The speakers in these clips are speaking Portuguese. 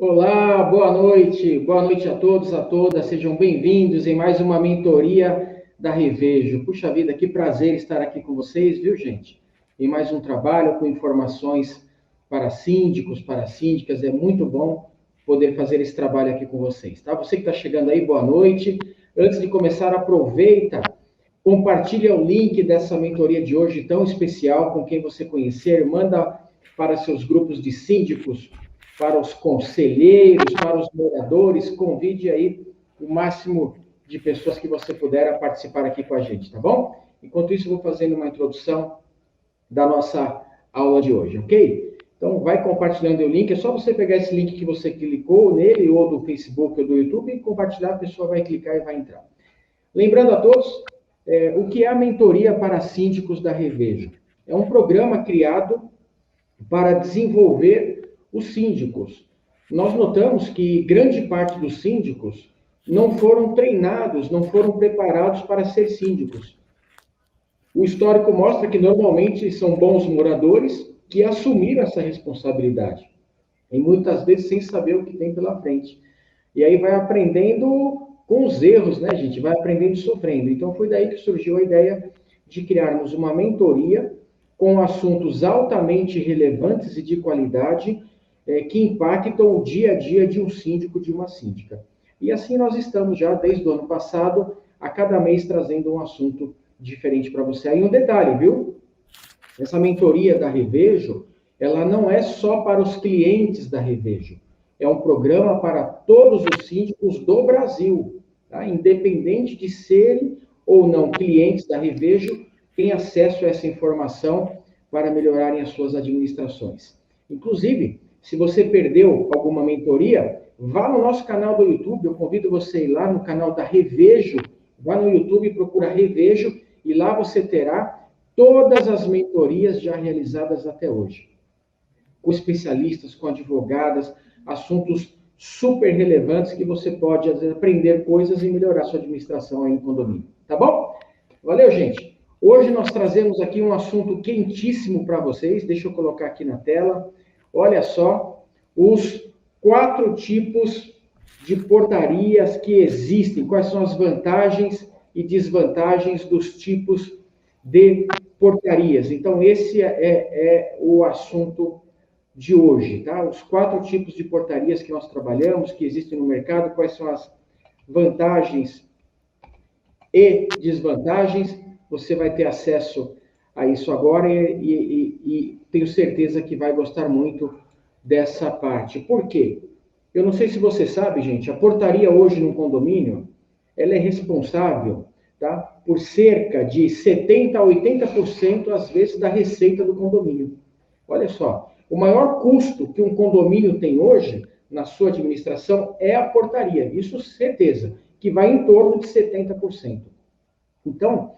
Olá, boa noite a todos, a todas, sejam bem-vindos em mais uma mentoria da Revejo. Puxa vida, que prazer estar aqui com vocês, viu, gente? Em mais um trabalho com informações para síndicos, para síndicas, é muito bom poder fazer esse trabalho aqui com vocês, tá? Você que está chegando aí, boa noite. Antes de começar, aproveita, compartilha o link dessa mentoria de hoje tão especial com quem você conhecer, manda para seus grupos de síndicos, para os conselheiros, para os moradores, convide aí o máximo de pessoas que você puder a participar aqui com a gente, tá bom? Enquanto isso, eu vou fazendo uma introdução da nossa aula de hoje, ok? Então, vai compartilhando o link, é só você pegar esse link que você clicou nele, ou do Facebook ou do YouTube, e compartilhar, a pessoa vai clicar e vai entrar. Lembrando a todos, o que é a mentoria para síndicos da Revejo? É um programa criado para desenvolver os síndicos. Nós notamos que grande parte dos síndicos não foram treinados, não foram preparados para ser síndicos. O histórico mostra que normalmente são bons moradores que assumiram essa responsabilidade, e muitas vezes sem saber o que tem pela frente. E aí vai aprendendo com os erros, né, gente? Vai aprendendo sofrendo. Então foi daí que surgiu a ideia de criarmos uma mentoria com assuntos altamente relevantes e de qualidade que impactam o dia a dia de um síndico, de uma síndica. E assim nós estamos já desde o ano passado, a cada mês trazendo um assunto diferente para você. Aí um detalhe, viu? Essa mentoria da Revejo, ela não é só para os clientes da Revejo. É um programa para todos os síndicos do Brasil, tá? Independente de serem ou não clientes da Revejo, tem acesso a essa informação para melhorarem as suas administrações. Inclusive, se você perdeu alguma mentoria, vá no nosso canal do YouTube, eu convido você a ir lá no canal da Revejo, vá no YouTube e procura Revejo, e lá você terá todas as mentorias já realizadas até hoje, com especialistas, com advogadas, assuntos super relevantes que você pode, às vezes, aprender coisas e melhorar sua administração aí no condomínio. Tá bom? Valeu, gente! Hoje nós trazemos aqui um assunto quentíssimo para vocês. Deixa eu colocar aqui na tela. Olha só, os 4 tipos de portarias que existem. Quais são as vantagens e desvantagens dos tipos de portarias. Então, esse é o assunto de hoje, tá? Os 4 tipos de portarias que nós trabalhamos, que existem no mercado, quais são as vantagens e desvantagens. Você vai ter acesso a isso agora e tenho certeza que vai gostar muito dessa parte. Por quê? Eu não sei se você sabe, gente, a portaria hoje no condomínio, ela é responsável, tá, por cerca de 70% a 80%, às vezes, da receita do condomínio. Olha só, o maior custo que um condomínio tem hoje na sua administração é a portaria. Isso certeza, que vai em torno de 70%. Então,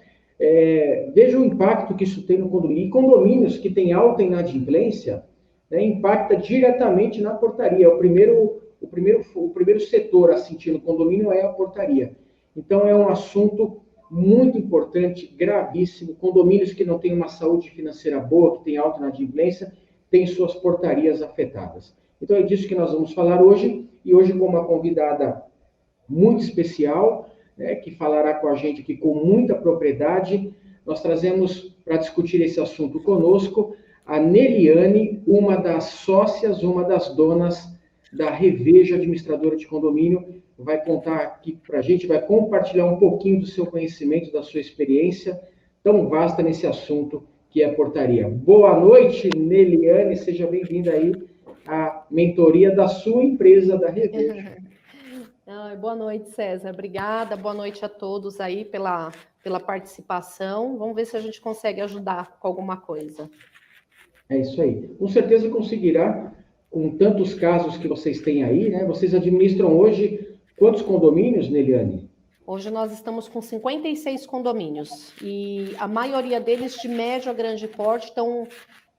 veja o impacto que isso tem no condomínio. E condomínios que têm alta inadimplência, né, impacta diretamente na portaria. O primeiro setor a sentir no condomínio é a portaria. Então, é um assunto muito importante, gravíssimo. Condomínios que não têm uma saúde financeira boa, que têm alta inadimplência, têm suas portarias afetadas. Então, é disso que nós vamos falar hoje, e hoje com uma convidada muito especial, né, que falará com a gente aqui com muita propriedade. Nós trazemos para discutir esse assunto conosco a Neliane, uma das sócias, uma das donas da Revejo Administradora de Condomínio, vai contar aqui para a gente, vai compartilhar um pouquinho do seu conhecimento, da sua experiência tão vasta nesse assunto que é a portaria. Boa noite, Neliane, seja bem-vinda aí à mentoria da sua empresa, da Revejo. Boa noite, César. Obrigada. Boa noite a todos aí pela participação. Vamos ver se a gente consegue ajudar com alguma coisa. É isso aí. Com certeza conseguirá, com tantos casos que vocês têm aí, né? Vocês administram hoje quantos condomínios, Neliane? Hoje nós estamos com 56 condomínios e a maioria deles de médio a grande porte, então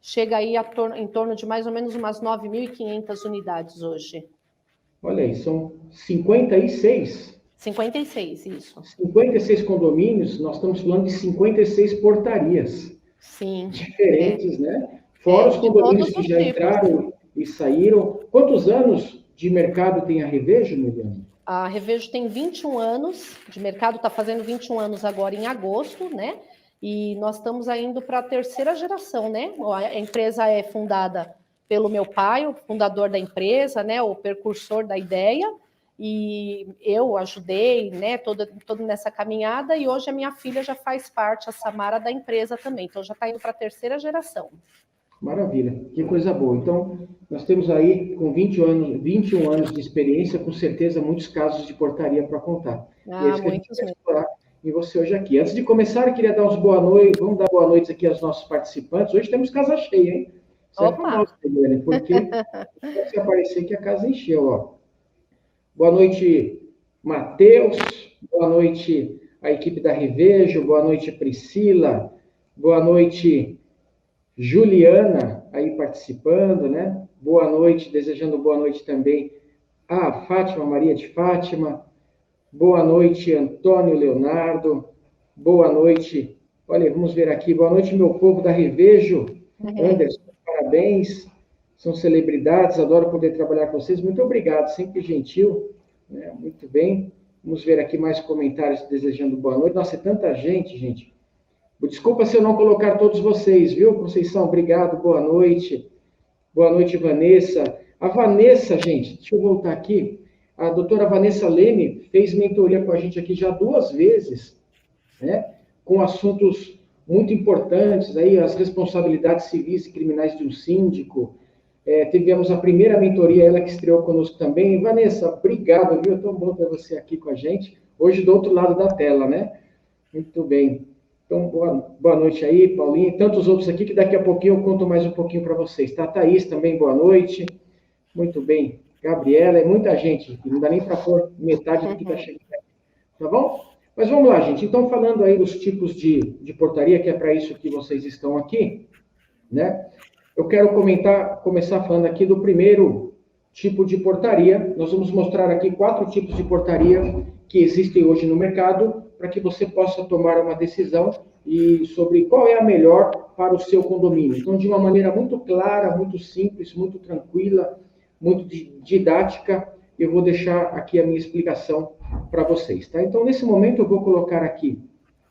chega aí em torno de mais ou menos umas 9.500 unidades hoje. Olha aí, são 56? 56, isso. 56 condomínios, nós estamos falando de 56 portarias. Sim. Diferentes, né? Fora os condomínios que já entraram e saíram. Quantos anos de mercado tem a Revejo, Miriam? A Revejo tem 21 anos de mercado, está fazendo 21 anos agora em agosto, né? E nós estamos indo para a terceira geração, né? A empresa é fundada pelo meu pai, o fundador da empresa, né? O precursor da ideia, e eu ajudei, né? Toda nessa caminhada, e hoje a minha filha já faz parte, a Samara, da empresa também. Então já está indo para a terceira geração. Maravilha, que coisa boa. Então, nós temos aí, com 21 anos de experiência, com certeza, muitos casos de portaria para contar. E é isso que a gente vai explorar em você hoje aqui. Antes de começar, eu queria dar uns boa noite, vamos dar boa noite aqui aos nossos participantes. Hoje temos casa cheia, hein? Isso é famoso, Eliane, porque se aparecer que a casa encheu, ó. Boa noite, Matheus. Boa noite, a equipe da Revejo. Boa noite, Priscila. Boa noite, Juliana, aí participando, né? Boa noite, desejando boa noite também a Fátima, Maria de Fátima. Boa noite, Antônio Leonardo. Boa noite, olha, vamos ver aqui. Boa noite, meu povo da Revejo. Anderson, parabéns. São celebridades, adoro poder trabalhar com vocês. Muito obrigado, sempre gentil. Né? Muito bem. Vamos ver aqui mais comentários desejando boa noite. Nossa, é tanta gente, gente. Desculpa se eu não colocar todos vocês, viu, Conceição? Obrigado, boa noite. Boa noite, Vanessa. A Vanessa, gente, deixa eu voltar aqui. A doutora Vanessa Leme fez mentoria com a gente aqui já 2 vezes, né? Com assuntos muito importantes, aí, as responsabilidades civis e criminais de um síndico. Tivemos a primeira mentoria, ela que estreou conosco também. Vanessa, obrigado, viu? É tão bom ter você aqui com a gente. Hoje do outro lado da tela, né? Muito bem. Então, boa noite aí, Paulinho, e tantos outros aqui, que daqui a pouquinho eu conto mais um pouquinho para vocês. Tá, Thaís também, boa noite. Muito bem. Gabriela, é muita gente, não dá nem para pôr metade do que está chegando aqui. Tá bom? Mas vamos lá, gente. Então, falando aí dos tipos de portaria, que é para isso que vocês estão aqui, né? Eu quero começar falando aqui do primeiro tipo de portaria. Nós vamos mostrar aqui 4 tipos de portaria que existem hoje no mercado, para que você possa tomar uma decisão sobre qual é a melhor para o seu condomínio. Então, de uma maneira muito clara, muito simples, muito tranquila, muito didática, eu vou deixar aqui a minha explicação para vocês. Tá? Então, nesse momento, eu vou colocar aqui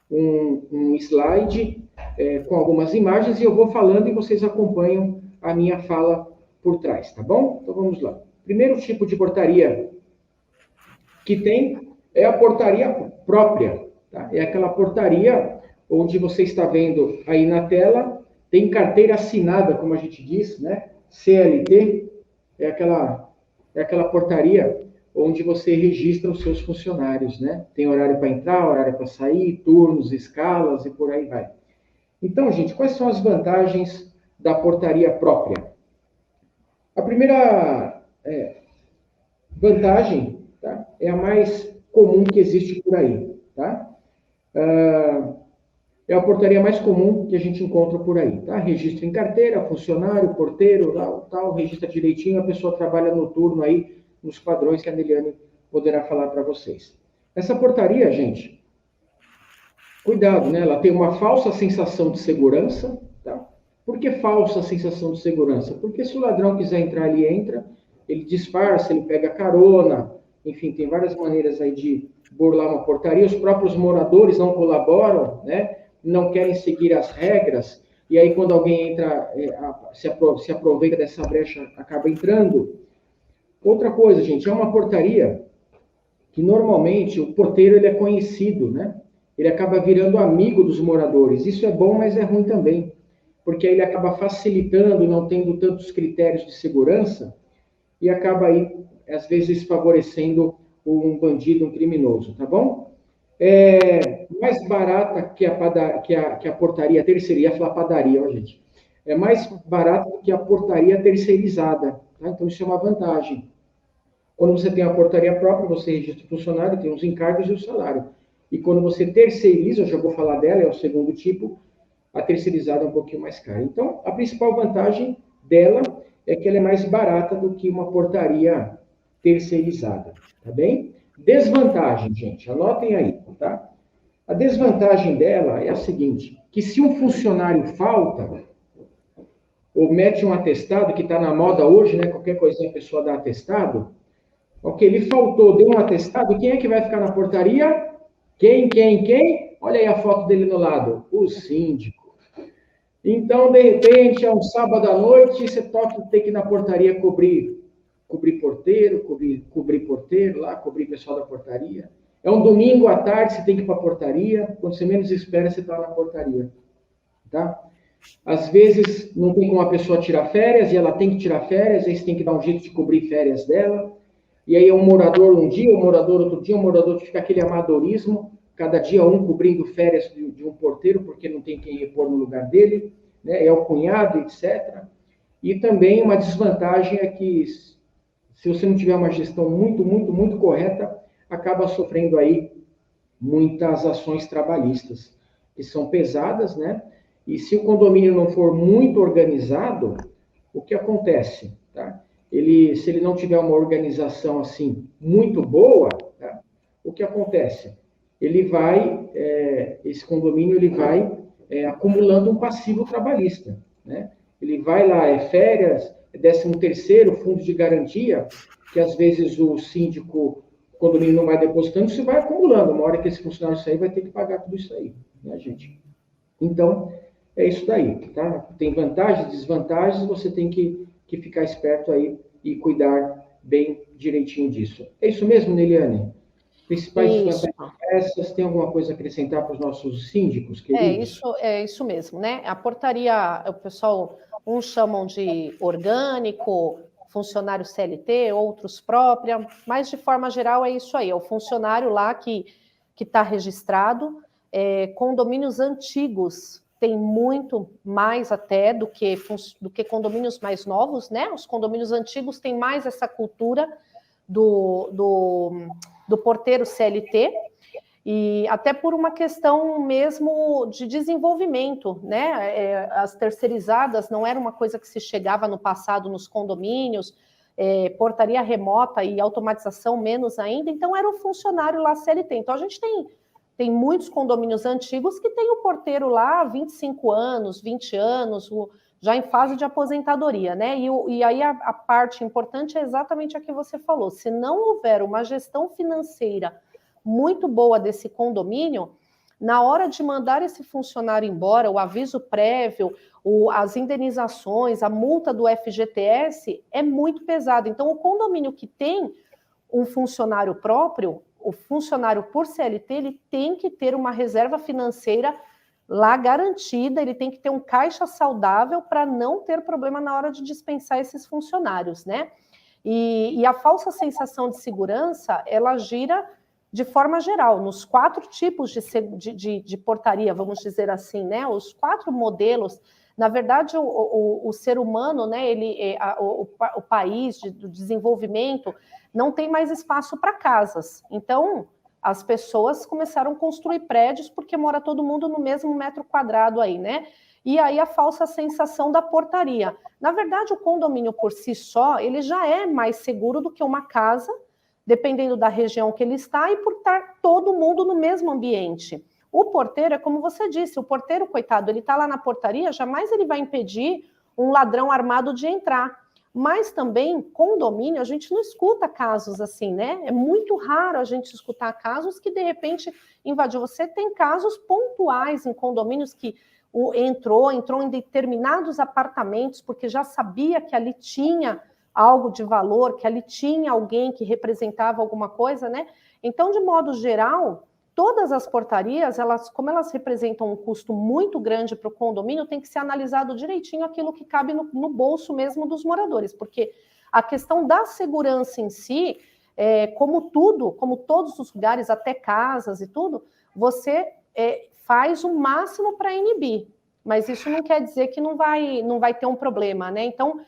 um slide com algumas imagens e eu vou falando e vocês acompanham a minha fala por trás, tá bom? Então, vamos lá. Primeiro tipo de portaria que tem é a portaria própria. Tá? É aquela portaria onde você está vendo aí na tela, tem carteira assinada, como a gente diz, né? CLT, é aquela portaria onde você registra os seus funcionários, né? Tem horário para entrar, horário para sair, turnos, escalas e por aí vai. Então, gente, quais são as vantagens da portaria própria? A primeira vantagem, tá? É a mais comum que existe por aí, tá? É a portaria mais comum que a gente encontra por aí, tá? Registro em carteira, funcionário, porteiro, tal, registra direitinho, a pessoa trabalha noturno aí, nos padrões que a Neliane poderá falar para vocês. Essa portaria, gente, cuidado, né? Ela tem uma falsa sensação de segurança, tá? Por que falsa sensação de segurança? Porque se o ladrão quiser entrar, ele entra, ele disfarça, ele pega carona, enfim, tem várias maneiras aí de burlar uma portaria. Os próprios moradores não colaboram, né? Não querem seguir as regras, e aí quando alguém entra, se aproveita dessa brecha, acaba entrando. Outra coisa, gente, é uma portaria que normalmente o porteiro ele é conhecido, né? Ele acaba virando amigo dos moradores. Isso é bom, mas é ruim também, porque aí ele acaba facilitando, não tendo tantos critérios de segurança, e acaba aí, às vezes, favorecendo um bandido, um criminoso, tá bom? Mais barata que a portaria terceirizada, ia falar padaria, ó, gente. É mais barata que a portaria terceirizada, tá? Então, isso é uma vantagem. Quando você tem a portaria própria, você registra o funcionário, tem os encargos e o salário. E quando você terceiriza, eu já vou falar dela, é o segundo tipo, a terceirizada é um pouquinho mais cara. Então, a principal vantagem dela é que ela é mais barata do que uma portaria terceirizada, tá bem? Desvantagem, gente, anotem aí, tá? A desvantagem dela é a seguinte, que se um funcionário falta, ou mete um atestado, que está na moda hoje, né? Qualquer coisinha a pessoa dá atestado. Ok, ele faltou, deu um atestado, quem é que vai ficar na portaria? Quem? Olha aí a foto dele no lado, o síndico. Então, de repente, é um sábado à noite, você tem que ir na portaria cobrir porteiro, cobrir porteiro lá, cobrir pessoal da portaria. É um domingo à tarde, você tem que ir para a portaria, quando você menos espera, você está na portaria. Tá? Às vezes, não tem como a pessoa tirar férias, e ela tem que tirar férias, aí você tem que dar um jeito de cobrir férias dela. E aí é um morador um dia, um morador outro dia, um morador fica aquele amadorismo, cada dia um cobrindo férias de um porteiro, porque não tem quem repor no lugar dele, né? É o cunhado, etc. E também uma desvantagem é que, se você não tiver uma gestão muito correta, acaba sofrendo aí muitas ações trabalhistas, que são pesadas, né? E se o condomínio não for muito organizado, o que acontece? Tá? Se ele não tiver uma organização assim muito boa, tá? O que acontece? Esse condomínio ele vai acumulando um passivo trabalhista, né? Ele vai lá, férias, 13º, fundo de garantia, que às vezes o síndico, o condomínio não vai depositando, isso vai acumulando. Uma hora que esse funcionário sair, vai ter que pagar tudo isso aí, né, gente? Então, é isso daí, tá? Tem vantagens, desvantagens, você tem que ficar esperto aí e cuidar bem direitinho disso. É isso mesmo, Neliane? Principais desvantagens essas, tem alguma coisa a acrescentar para os nossos síndicos, queridos? É isso mesmo, né? A portaria, o pessoal, uns chamam de orgânico, funcionário CLT, outros própria, mas de forma geral é isso aí, é o funcionário lá que está registrado. Condomínios antigos tem muito mais até do que condomínios mais novos, né? Os condomínios antigos têm mais essa cultura do porteiro CLT, e até por uma questão mesmo de desenvolvimento, né? As terceirizadas não era uma coisa que se chegava no passado nos condomínios, portaria remota e automatização menos ainda, então era o funcionário lá CLT. Então a gente tem muitos condomínios antigos que tem o porteiro lá há 25 anos, 20 anos, já em fase de aposentadoria, né? E aí a parte importante é exatamente a que você falou. Se não houver uma gestão financeira muito boa desse condomínio, na hora de mandar esse funcionário embora, o aviso prévio, as indenizações, a multa do FGTS é muito pesado. Então, o condomínio que tem um funcionário próprio, o funcionário por CLT, ele tem que ter uma reserva financeira lá garantida, ele tem que ter um caixa saudável para não ter problema na hora de dispensar esses funcionários, né? E a falsa sensação de segurança, ela gira de forma geral, nos 4 tipos de portaria, vamos dizer assim, né? Os 4 modelos, na verdade, o ser humano, né? O país do desenvolvimento não tem mais espaço para casas. Então, as pessoas começaram a construir prédios porque mora todo mundo no mesmo metro quadrado aí, né? E aí a falsa sensação da portaria. Na verdade, o condomínio por si só, ele já é mais seguro do que uma casa, dependendo da região que ele está, e por estar todo mundo no mesmo ambiente. O porteiro, é como você disse, o porteiro, coitado, ele está lá na portaria, jamais ele vai impedir um ladrão armado de entrar. Mas também, condomínio, a gente não escuta casos assim, né? É muito raro a gente escutar casos que, de repente, invadiu. Você tem casos pontuais em condomínios que entrou em determinados apartamentos, porque já sabia que ali tinha algo de valor, que ali tinha alguém que representava alguma coisa, né? Então, de modo geral, todas as portarias, como elas representam um custo muito grande para o condomínio, tem que ser analisado direitinho aquilo que cabe no bolso mesmo dos moradores, porque a questão da segurança em si, como todos os lugares, até casas e tudo, você faz o máximo para inibir, mas isso não quer dizer que não vai ter um problema, né? Então,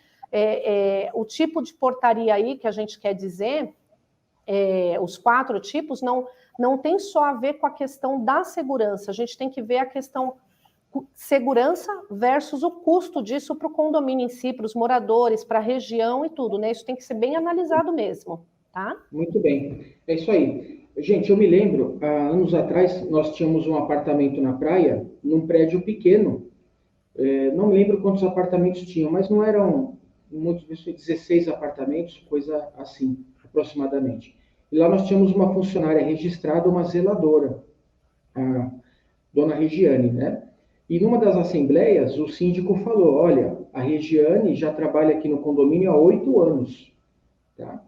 o tipo de portaria aí que a gente quer dizer, os 4 tipos, não tem só a ver com a questão da segurança, a gente tem que ver a questão segurança versus o custo disso para o condomínio em si, para os moradores, para a região e tudo, né? Isso tem que ser bem analisado mesmo, tá? Muito bem, é isso aí. Gente, eu me lembro, há anos atrás, nós tínhamos um apartamento na praia, num prédio pequeno, Não me lembro quantos apartamentos tinham, mas não eram muitos, 16 apartamentos, coisa assim, aproximadamente. E lá nós tínhamos uma funcionária registrada, uma zeladora, a dona Regiane, né? E numa das assembleias, o síndico falou, olha, a Regiane já trabalha aqui no condomínio há 8 anos, tá?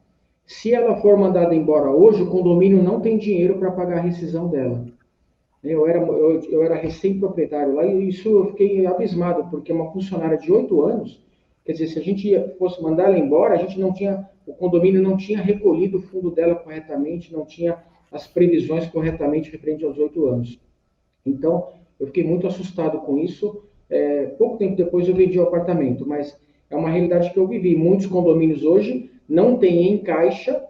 Se ela for mandada embora hoje, o condomínio não tem dinheiro para pagar a rescisão dela. Eu era recém-proprietário lá e isso eu fiquei abismado, porque uma funcionária de 8 anos, quer dizer, se a gente fosse mandar ela embora, a gente não tinha, o condomínio não tinha recolhido o fundo dela corretamente, não tinha as previsões corretamente referente aos 8 anos. Então, eu fiquei muito assustado com isso. Pouco tempo depois eu vendi o apartamento, mas é uma realidade que eu vivi. Muitos condomínios hoje não têm em caixa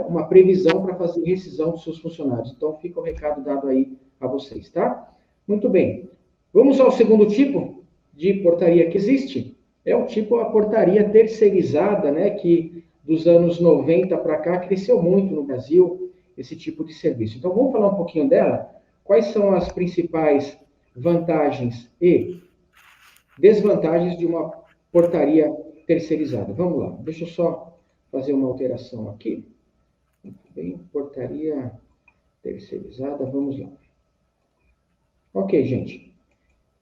uma previsão para fazer rescisão dos seus funcionários. Então, fica o recado dado aí a vocês, tá? Muito bem. Vamos ao segundo tipo de portaria que existe. É o tipo a portaria terceirizada, né, que dos anos 90 para cá cresceu muito no Brasil, esse tipo de serviço. Então, vamos falar um pouquinho dela. Quais são as principais vantagens e desvantagens de uma portaria terceirizada? Vamos lá, deixa eu só fazer uma alteração aqui. Muito bem, portaria terceirizada, vamos lá. Ok, gente.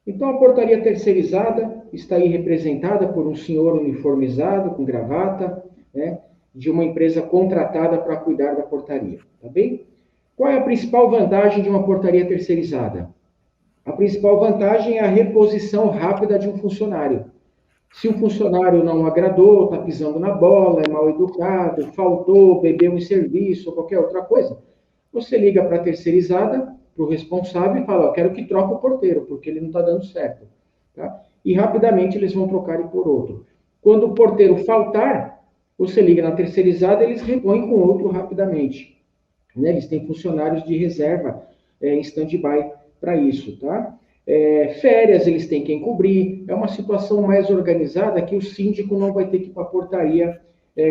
Então, a portaria terceirizada está aí representada por um senhor uniformizado, com gravata, né, de uma empresa contratada para cuidar da portaria, tá bem? Qual é a principal vantagem de uma portaria terceirizada? A principal vantagem é a reposição rápida de um funcionário. Se um funcionário não agradou, está pisando na bola, é mal educado, faltou, bebeu em serviço ou qualquer outra coisa, você liga para a terceirizada, para o responsável e fala, eu quero que troque o porteiro, porque ele não está dando certo. Tá? E rapidamente eles vão trocar ele por outro. Quando o porteiro faltar, você liga na terceirizada, eles repõem com outro rapidamente. Né? Eles têm funcionários de reserva em stand-by para isso, tá? Férias eles têm quem cobrir, é uma situação mais organizada que o síndico não vai ter que ir para a portaria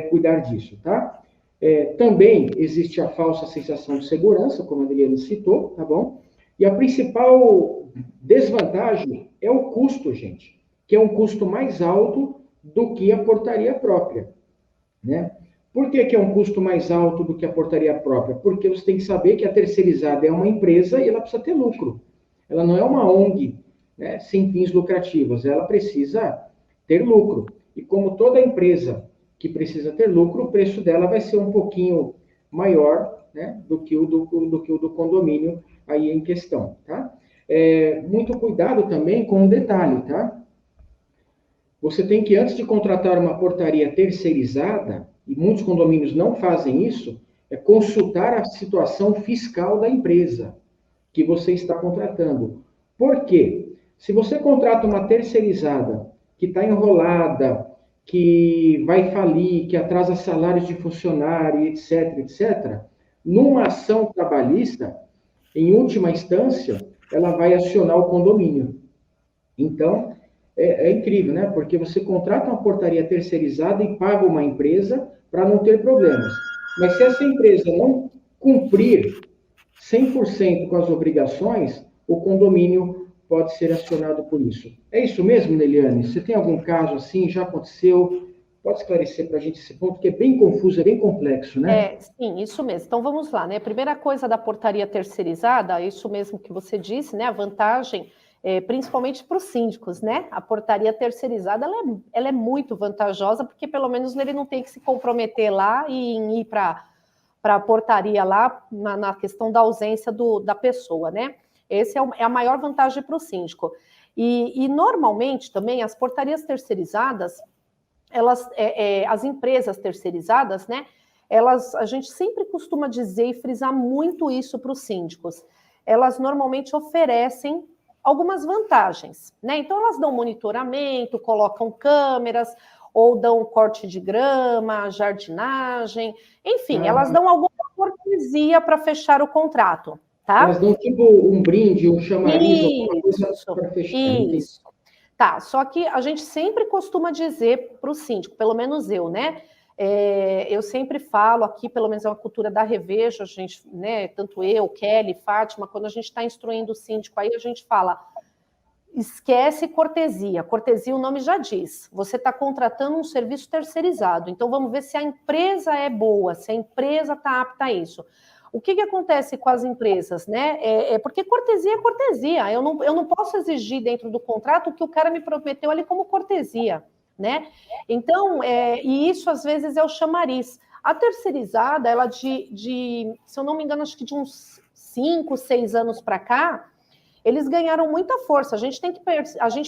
cuidar disso, tá? Também existe a falsa sensação de segurança, como a Adriana citou, tá bom? E a principal desvantagem é o custo, gente, que é um custo mais alto do que a portaria própria, né? Por que é um custo mais alto do que a portaria própria? Porque você tem que saber que a terceirizada é uma empresa e ela precisa ter lucro. Ela não é uma ONG, né, sem fins lucrativos, ela precisa ter lucro. E como toda empresa que precisa ter lucro, o preço dela vai ser um pouquinho maior, né, do que o do condomínio aí em questão, tá? Muito cuidado também com um detalhe, tá? Você tem que, antes de contratar uma portaria terceirizada, e muitos condomínios não fazem isso, consultar a situação fiscal da empresa que você está contratando. Por quê? Se você contrata uma terceirizada que está enrolada, que vai falir, que atrasa salários de funcionário, etc., etc., numa ação trabalhista, em última instância, ela vai acionar o condomínio. Então, é incrível, né? Porque você contrata uma portaria terceirizada e paga uma empresa para não ter problemas. Mas se essa empresa não cumprir 100% com as obrigações, o condomínio pode ser acionado por isso. É isso mesmo, Neliane? Você tem algum caso assim? Já aconteceu? Pode esclarecer para a gente esse ponto, que é bem confuso, é bem complexo, né? Sim, isso mesmo. Então vamos lá, né? Primeira coisa da portaria terceirizada, isso mesmo que você disse, né? A vantagem, principalmente para os síndicos, né? A portaria terceirizada ela é muito vantajosa, porque pelo menos ele não tem que se comprometer lá e ir para a portaria lá na questão da ausência da pessoa, né? Essa é a maior vantagem para o síndico. E normalmente também as portarias terceirizadas, as empresas terceirizadas, né? A gente sempre costuma dizer e frisar muito isso para os síndicos. Elas normalmente oferecem algumas vantagens, né? Então elas dão monitoramento, colocam câmeras, ou dão corte de grama, jardinagem, enfim, elas dão alguma cortesia para fechar o contrato, tá? Elas dão tipo um brinde, um chamariz, alguma coisa para fechar. Isso. Tá, só que a gente sempre costuma dizer para o síndico, pelo menos eu, né? Eu sempre falo aqui, pelo menos é uma cultura da Revejo, a gente, né? Tanto eu, Kelly, Fátima, quando a gente está instruindo o síndico, aí a gente fala: esquece cortesia. Cortesia, o nome já diz. Você está contratando um serviço terceirizado. Então, vamos ver se a empresa é boa, se a empresa está apta a isso. O que acontece com as empresas, né? Porque cortesia é cortesia. Eu não posso exigir dentro do contrato o que o cara me prometeu ali como cortesia, né? Então, e isso às vezes é o chamariz. A terceirizada, ela se eu não me engano, acho que de uns 5, 6 anos para cá, eles ganharam muita força. A gente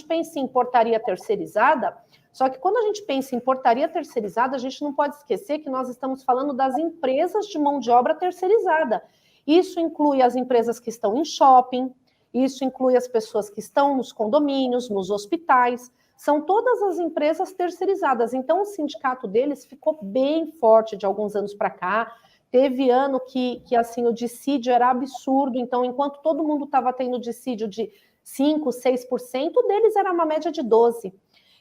pensa em portaria terceirizada, só que quando a gente pensa em portaria terceirizada, a gente não pode esquecer que nós estamos falando das empresas de mão de obra terceirizada. Isso inclui as empresas que estão em shopping, isso inclui as pessoas que estão nos condomínios, nos hospitais, são todas as empresas terceirizadas. Então, o sindicato deles ficou bem forte de alguns anos para cá. Teve ano que assim, o dissídio era absurdo, então, enquanto todo mundo estava tendo dissídio de 5%, 6%, o deles era uma média de 12%.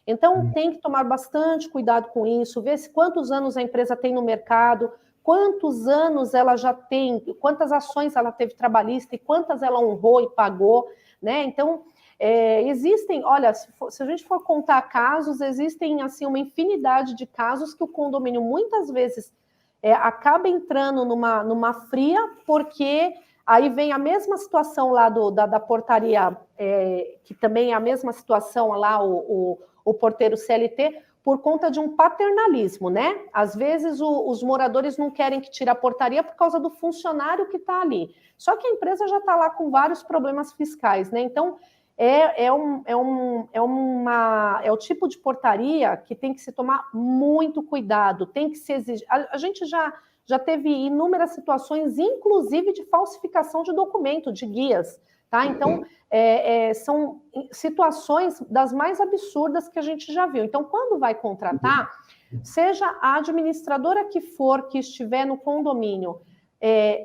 Então, tem que tomar bastante cuidado com isso, ver quantos anos a empresa tem no mercado, quantos anos ela já tem, quantas ações ela teve trabalhista e quantas ela honrou e pagou, né? Então, existem, olha, se a gente for contar casos, existem, assim, uma infinidade de casos que o condomínio, muitas vezes, acaba entrando numa fria, porque aí vem a mesma situação lá da portaria, que também é a mesma situação lá, o porteiro CLT, por conta de um paternalismo, né? Às vezes os moradores não querem que tire a portaria por causa do funcionário que está ali. Só que a empresa já está lá com vários problemas fiscais, né? Então, é o tipo de portaria que tem que se tomar muito cuidado, tem que se exigir. A gente já teve inúmeras situações, inclusive de falsificação de documento, de guias, tá? Então, são situações das mais absurdas que a gente já viu. Então, quando vai contratar, seja a administradora que for, que estiver no condomínio,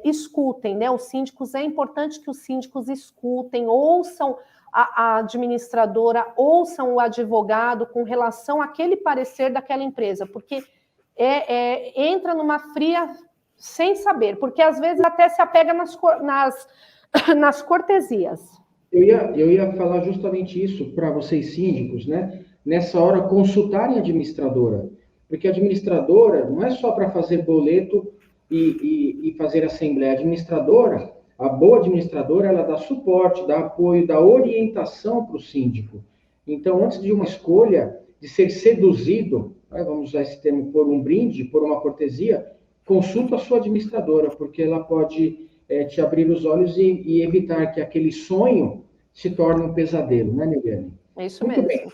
escutem, né? Os síndicos, é importante que os síndicos escutem, ouçam a administradora, ouçam o advogado com relação àquele parecer daquela empresa, porque entra numa fria sem saber, porque às vezes até se apega nas cortesias. Eu ia falar justamente isso para vocês síndicos, né? Nessa hora, consultarem a administradora, porque a administradora não é só para fazer boleto e fazer assembleia. A administradora, a boa administradora, ela dá suporte, dá apoio, dá orientação para o síndico. Então, antes de uma escolha, de ser seduzido, vamos usar esse termo, por um brinde, por uma cortesia, consulta a sua administradora, porque ela pode te abrir os olhos e evitar que aquele sonho se torne um pesadelo, né, Neliane? É isso mesmo. Muito bem.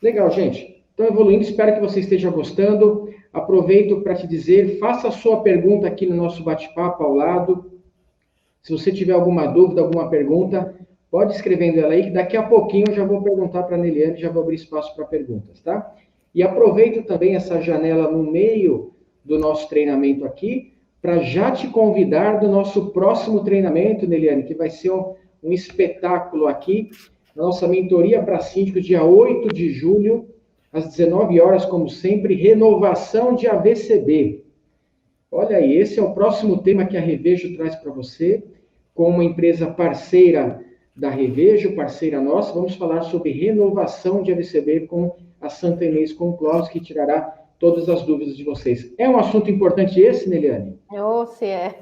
Legal, gente. Então, evoluindo, espero que você esteja gostando. Aproveito para te dizer, faça a sua pergunta aqui no nosso bate-papo ao lado. Se você tiver alguma dúvida, alguma pergunta, pode escrevendo ela aí, que daqui a pouquinho eu já vou perguntar para a Neliane, já vou abrir espaço para perguntas, tá? E aproveito também essa janela no meio do nosso treinamento aqui, para já te convidar do nosso próximo treinamento, Neliane, que vai ser um espetáculo aqui, nossa mentoria para síndicos, dia 8 de julho, às 19 horas, como sempre, renovação de AVCB. Olha aí, esse é o próximo tema que a Revejo traz para você, com uma empresa parceira da Revejo, parceira nossa. Vamos falar sobre renovação de AVCB com a Santa Inês Conclós, que tirará todas as dúvidas de vocês. É um assunto importante esse, Neliane? Se é.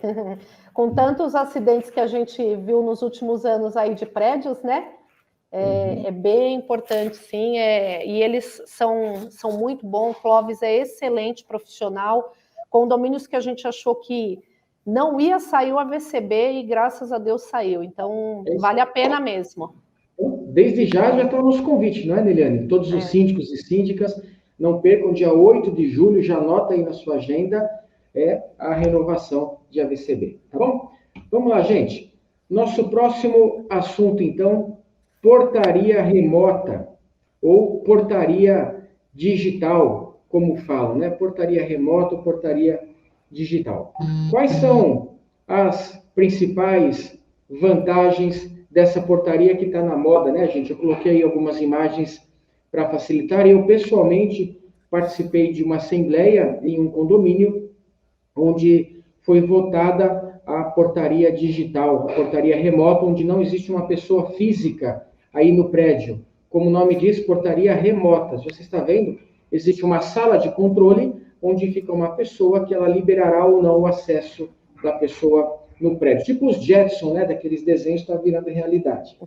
Com tantos acidentes que a gente viu nos últimos anos aí de prédios, né? É bem importante, sim. E eles são muito bons. Clóvis é excelente profissional. Condomínios que a gente achou que não ia sair o AVCB e graças a Deus saiu. Então, vale a pena mesmo. Desde já está o nosso convite, não é, Neliane? Todos os síndicos e síndicas, não percam, dia 8 de julho, já anota aí na sua agenda, a renovação de AVCB, tá bom? Vamos lá, gente. Nosso próximo assunto, então, portaria remota ou portaria digital, como falam, né? Portaria remota ou portaria digital. Quais são as principais vantagens dessa portaria que está na moda, né, gente? Eu coloquei aí algumas imagens para facilitar. Eu, pessoalmente, participei de uma assembleia em um condomínio onde foi votada a portaria digital, a portaria remota, onde não existe uma pessoa física aí no prédio. Como o nome diz, portaria remota. Você está vendo? Existe uma sala de controle onde fica uma pessoa que ela liberará ou não o acesso da pessoa no prédio. Tipo os Jetson, né? Daqueles desenhos que estão virando realidade.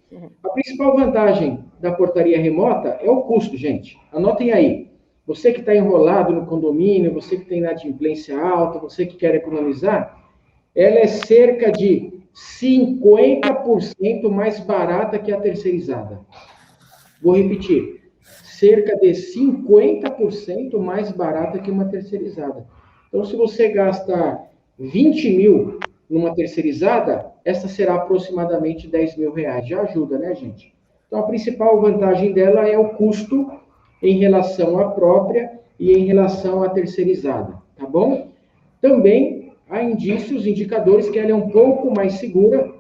A principal vantagem da portaria remota é o custo, gente. Anotem aí. Você que está enrolado no condomínio, você que tem inadimplência alta, você que quer economizar, ela é cerca de 50% mais barata que a terceirizada. Vou repetir. Cerca de 50% mais barata que uma terceirizada. Então, se você gasta 20 mil numa terceirizada, essa será aproximadamente 10 mil reais. Já ajuda, né, gente? Então, a principal vantagem dela é o custo em relação à própria e em relação à terceirizada, tá bom? Também há indícios, indicadores que ela é um pouco mais segura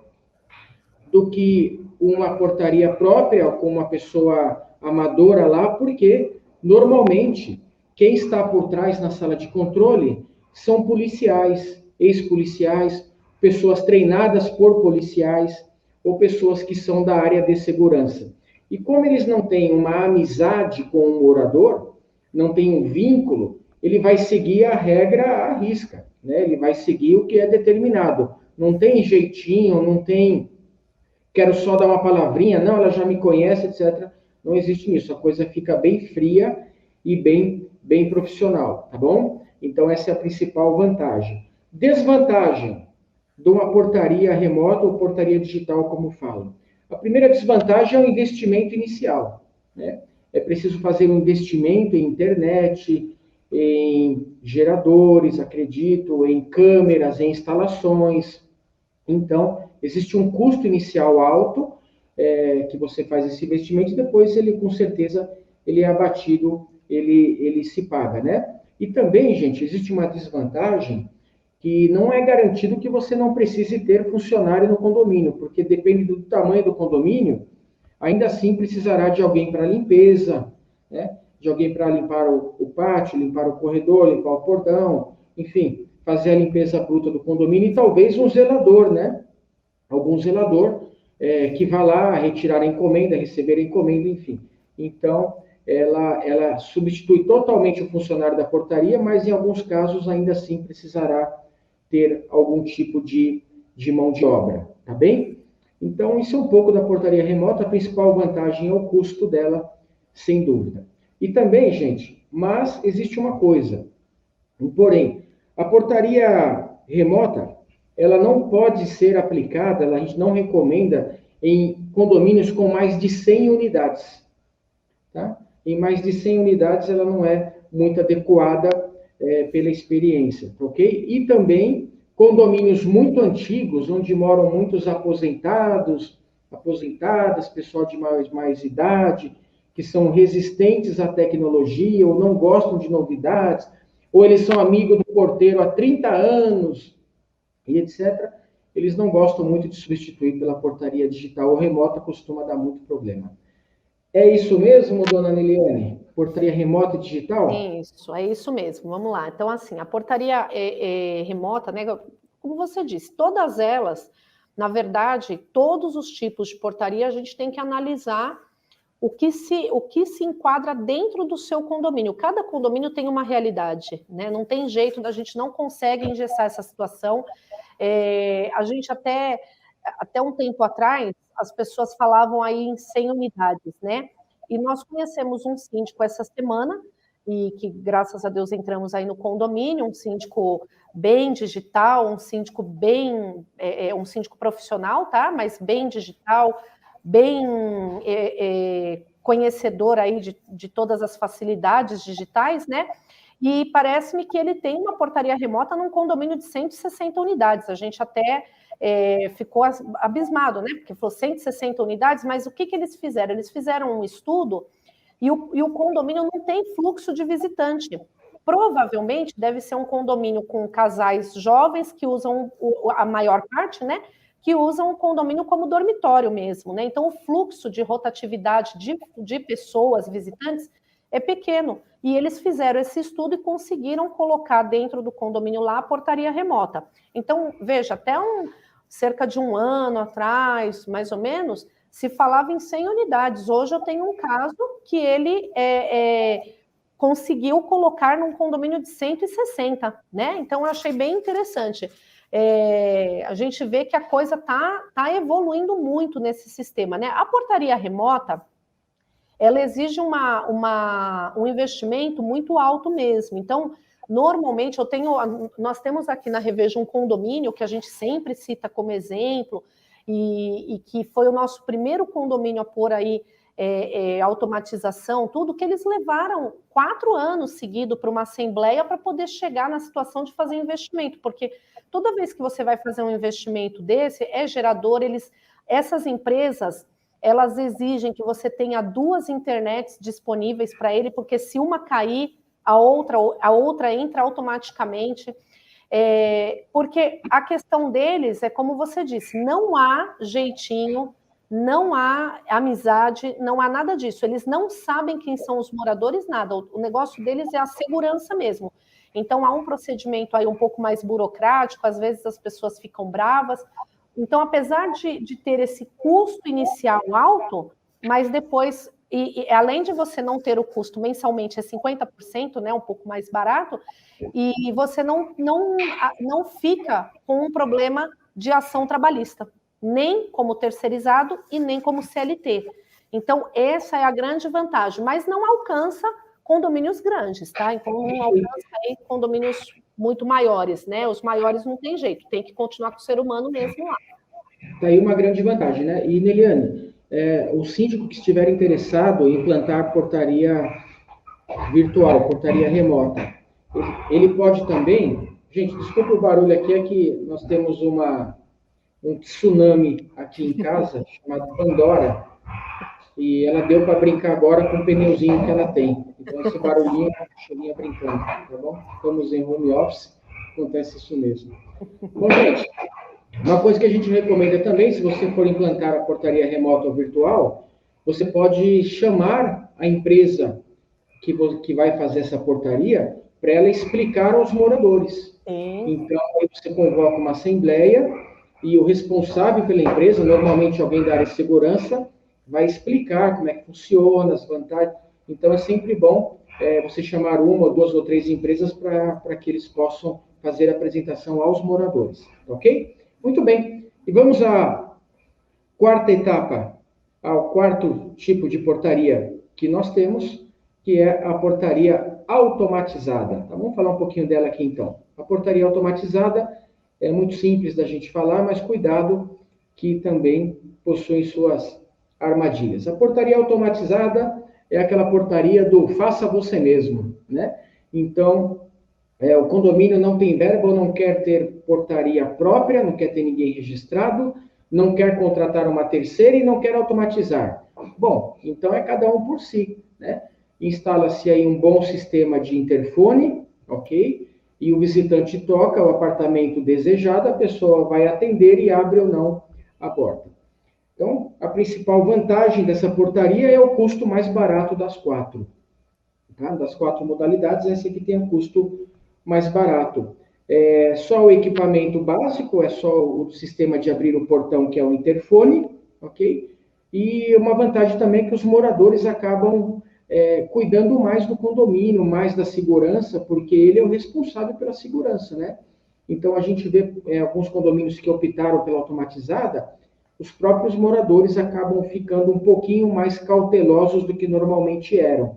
do que uma portaria própria com uma pessoa amadora lá, porque normalmente quem está por trás na sala de controle são policiais, ex-policiais, pessoas treinadas por policiais ou pessoas que são da área de segurança. E como eles não têm uma amizade com o morador, não tem um vínculo, ele vai seguir a regra à risca, né? Ele vai seguir o que é determinado. Não tem jeitinho, não tem quero só dar uma palavrinha, não, ela já me conhece, etc. Não existe isso, a coisa fica bem fria e bem profissional, tá bom? Então, essa é a principal vantagem. Desvantagem de uma portaria remota ou portaria digital, como falam. A primeira desvantagem é o investimento inicial, né? É preciso fazer um investimento em internet, em geradores, acredito, em câmeras, em instalações. Então, existe um custo inicial alto, que você faz esse investimento e depois ele, com certeza, ele é abatido, ele se paga, né? E também, gente, existe uma desvantagem que não é garantido que você não precise ter funcionário no condomínio, porque depende do tamanho do condomínio, ainda assim precisará de alguém para limpeza, né? De alguém para limpar o pátio, limpar o corredor, limpar o portão, enfim, fazer a limpeza bruta do condomínio e talvez um zelador, né? Algum zelador que vá lá retirar a encomenda, receber a encomenda, enfim. Então, ela substitui totalmente o funcionário da portaria, mas em alguns casos ainda assim precisará ter algum tipo de mão de obra, tá bem? Então, isso é um pouco da portaria remota, a principal vantagem é o custo dela, sem dúvida. E também, gente, mas existe uma coisa, porém, a portaria remota, ela não pode ser aplicada, a gente não recomenda em condomínios com mais de 100 unidades. Tá? Em mais de 100 unidades, ela não é muito adequada pela experiência, ok? E também condomínios muito antigos, onde moram muitos aposentados, aposentadas, pessoal de mais idade, que são resistentes à tecnologia ou não gostam de novidades, ou eles são amigos do porteiro há 30 anos, e etc., eles não gostam muito de substituir pela portaria digital ou remota, costuma dar muito problema. É isso mesmo, dona Neliane? Portaria remota e digital? Isso, é isso mesmo. Vamos lá. Então, assim, a portaria remota, né? Como você disse, todas elas, na verdade, todos os tipos de portaria, a gente tem que analisar o que se enquadra dentro do seu condomínio. Cada condomínio tem uma realidade, né? Não tem jeito, a gente não consegue engessar essa situação. A gente até um tempo atrás, as pessoas falavam aí em 100 unidades, né? E nós conhecemos um síndico essa semana, e que, graças a Deus, entramos aí no condomínio, um síndico bem digital, um síndico um síndico profissional, tá? Mas bem digital, bem conhecedor aí de todas as facilidades digitais, né? E parece-me que ele tem uma portaria remota num condomínio de 160 unidades. A gente até ficou abismado, né? Porque falou 160 unidades, mas o que eles fizeram? Eles fizeram um estudo e o condomínio não tem fluxo de visitante. Provavelmente deve ser um condomínio com casais jovens que usam a maior parte, né? Que usam o condomínio como dormitório mesmo, né? Então o fluxo de rotatividade de pessoas visitantes é pequeno. E eles fizeram esse estudo e conseguiram colocar dentro do condomínio lá a portaria remota. Então, veja, até cerca de um ano atrás, mais ou menos, se falava em 100 unidades. Hoje eu tenho um caso que ele conseguiu colocar num condomínio de 160, né? Então, eu achei bem interessante. A gente vê que a coisa tá evoluindo muito nesse sistema, né? A portaria remota, ela exige um investimento muito alto mesmo. Então, normalmente, nós temos aqui na Reveja um condomínio que a gente sempre cita como exemplo, e que foi o nosso primeiro condomínio a pôr aí automatização, tudo, que eles levaram 4 anos seguidos para uma assembleia para poder chegar na situação de fazer investimento, porque toda vez que você vai fazer um investimento desse, gerador, essas empresas, elas exigem que você tenha 2 internets disponíveis para ele, porque se uma cair, a outra entra automaticamente. Porque a questão deles é, como você disse, não há jeitinho, não há amizade, não há nada disso. Eles não sabem quem são os moradores, nada. O negócio deles é a segurança mesmo. Então, há um procedimento aí um pouco mais burocrático, às vezes as pessoas ficam bravas. Então, apesar de ter esse custo inicial alto, mas depois, além de você não ter o custo mensalmente, 50%, né, um pouco mais barato, e você não fica com um problema de ação trabalhista, nem como terceirizado e nem como CLT. Então, essa é a grande vantagem, mas não alcança condomínios grandes, tá? Então, não alcança aí condomínios muito maiores, né? Os maiores não tem jeito, tem que continuar com o ser humano mesmo lá. Está aí uma grande vantagem, né? E, Neliane, o síndico que estiver interessado em implantar portaria virtual, portaria remota, ele pode também... Gente, desculpa o barulho aqui, é que nós temos um tsunami aqui em casa, chamado Pandora, e ela deu para brincar agora com o pneuzinho que ela tem. Então, esse barulhinho é a cachorrinha brincando, tá bom? Estamos em home office, acontece isso mesmo. Bom, gente, uma coisa que a gente recomenda também, se você for implantar a portaria remota ou virtual, você pode chamar a empresa que vai fazer essa portaria para ela explicar aos moradores. Então, você convoca uma assembleia e o responsável pela empresa, normalmente alguém da área de segurança, vai explicar como é que funciona, as vantagens. Então, é sempre bom você chamar 1, 2 ou 3 empresas para que eles possam fazer a apresentação aos moradores, ok? Muito bem. E vamos à quarta etapa, ao quarto tipo de portaria que nós temos, que é a portaria automatizada. Tá? Vamos falar um pouquinho dela aqui, então. A portaria automatizada é muito simples da gente falar, mas cuidado que também possui suas armadilhas. A portaria automatizada é aquela portaria do faça você mesmo, né? Então, o condomínio não tem verba ou não quer ter portaria própria, não quer ter ninguém registrado, não quer contratar uma terceira e não quer automatizar. Bom, então é cada um por si, né? Instala-se aí um bom sistema de interfone, ok? E o visitante toca o apartamento desejado, a pessoa vai atender e abre ou não a porta. Então, a principal vantagem dessa portaria é o custo mais barato das 4. Tá? Das 4 modalidades, essa aqui tem um custo mais barato. Só o equipamento básico, é só o sistema de abrir o portão, que é o interfone, ok? E uma vantagem também é que os moradores acabam cuidando mais do condomínio, mais da segurança, porque ele é o responsável pela segurança, né? Então, a gente vê alguns condomínios que optaram pela automatizada, os próprios moradores acabam ficando um pouquinho mais cautelosos do que normalmente eram.